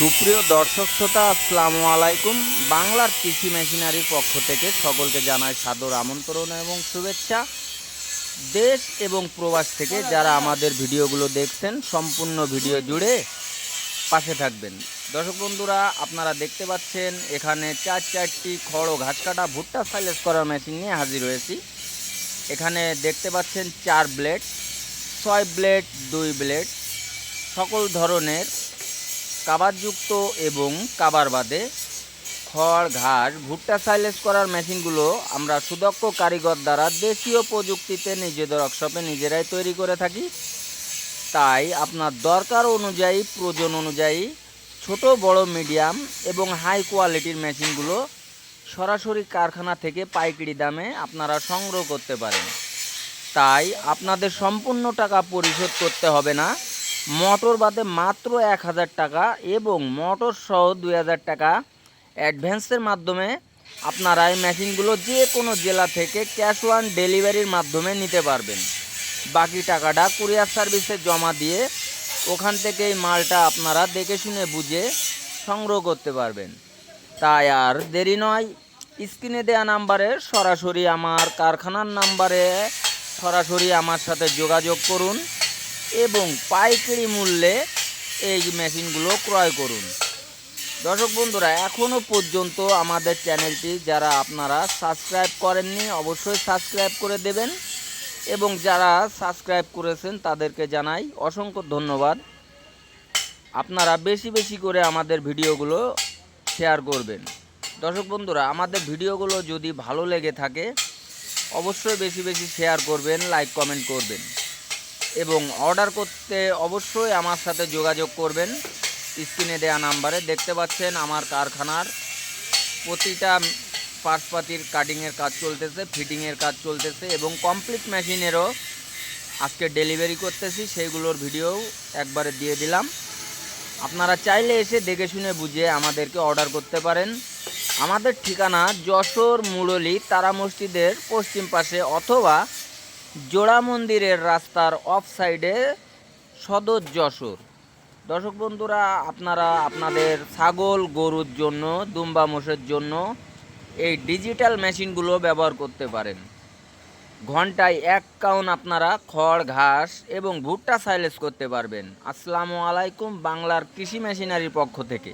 সুপ্রিয় দর্শক শ্রোতা, আসসালামু আলাইকুম। বাংলার কৃষি মেশিনারির পক্ষ থেকে সকলকে জানাই সাদর আমন্ত্রণ এবং শুভেচ্ছা। দেশ এবং প্রবাস থেকে যারা আমাদের ভিডিওগুলো দেখছেন, সম্পূর্ণ ভিডিও জুড়ে পাশে থাকবেন। দর্শক বন্ধুরা, আপনারা দেখতে পাচ্ছেন এখানে চারটি খড় ও ঘাস কাটা ভুট্টা সাইলেজ করার মেশিন নিয়ে হাজির হয়েছি। এখানে দেখতে পাচ্ছেন 4 ব্লেড, 6 ব্লেড, 2 ব্লেড, সকল ধরনের কাভারযুক্ত এবং কাভার বাদে খড় ঘাস ভুট্টা সাইলেজ করার মেশিনগুলো আমরা সুদক্ষ কারিগর দ্বারা দেশীয় প্রযুক্তিতে নিজেদের ওয়ার্কশপে নিজেরাই তৈরি করে থাকি। তাই আপনার দরকার অনুযায়ী, প্রয়োজন অনুযায়ী ছোট বড় মিডিয়াম এবং হাই কোয়ালিটির মেশিনগুলো সরাসরি কারখানা থেকে পাইকারি দামে আপনারা সংগ্রহ করতে পারেন। তাই আপনাদের সম্পূর্ণ টাকা পরিশোধ করতে হবে না। মোটর বাদে মাত্র 1000 টাকা এবং মোটর সহ 2000 টাকা অ্যাডভান্সের মাধ্যমে আপনারা এই মেশিনগুলো যে কোনো জেলা থেকে ক্যাশ অন ডেলিভারির মাধ্যমে নিতে পারবেন। বাকি টাকাটা কুরিয়ার সার্ভিসে জমা দিয়ে ওখান থেকে এই মালটা আপনারা দেখে শুনে বুঝে সংগ্রহ করতে পারবেন। তাই আর দেরি নয়, স্ক্রিনে দেওয়া নাম্বারে সরাসরি আমার কারখানার নাম্বারে সরাসরি আমার সাথে যোগাযোগ করুন এবং পাইকারি মূল্যে এই মেশিনগুলো ক্রয় করুন। দর্শক বন্ধুরা, এখনও পর্যন্ত আমাদের চ্যানেলটি যারা আপনারা সাবস্ক্রাইব করেননি, অবশ্যই সাবস্ক্রাইব করে দেবেন এবং যারা সাবস্ক্রাইব করেছেন তাদেরকে জানাই অসংখ্য ধন্যবাদ। আপনারা বেশি বেশি করে আমাদের ভিডিওগুলো শেয়ার করবেন। দর্শক বন্ধুরা, আমাদের ভিডিওগুলো যদি ভালো লেগে থাকে অবশ্যই বেশি বেশি শেয়ার করবেন, লাইক কমেন্ট করবেন এবং অর্ডার করতে অবশ্যই আমার সাথে যোগাযোগ করবেন। স্ক্রিনে দেওয়া নাম্বারে দেখতে পাচ্ছেন আমার কারখানার প্রতিটা পার্টসপাতির কাটিংয়ের কাজ চলতেছে, ফিটিংয়ের কাজ চলতেছে এবং কমপ্লিট মেশিনেরও আজকে ডেলিভারি করতেছি, সেইগুলোর ভিডিও একবারে দিয়ে দিলাম। আপনারা চাইলে এসে দেখে শুনে বুঝে আমাদেরকে অর্ডার করতে পারেন। আমাদের ঠিকানা যশোর মুরলী তারা মসজিদের পশ্চিম পাশে অথবা জোড়া মন্দিরের রাস্তার অফ সাইডে, সদর যশোর। দর্শক বন্ধুরা, আপনারা আপনাদের ছাগল গরুর জন্য, দুম্বা মোষের জন্য এই ডিজিটাল মেশিনগুলো ব্যবহার করতে পারেন। ঘন্টায় 1 কাউন আপনারা খড় ঘাস এবং ভুট্টা সাইলেজ করতে পারবেন। আসসালামু আলাইকুম, বাংলার কৃষি মেশিনারির পক্ষ থেকে।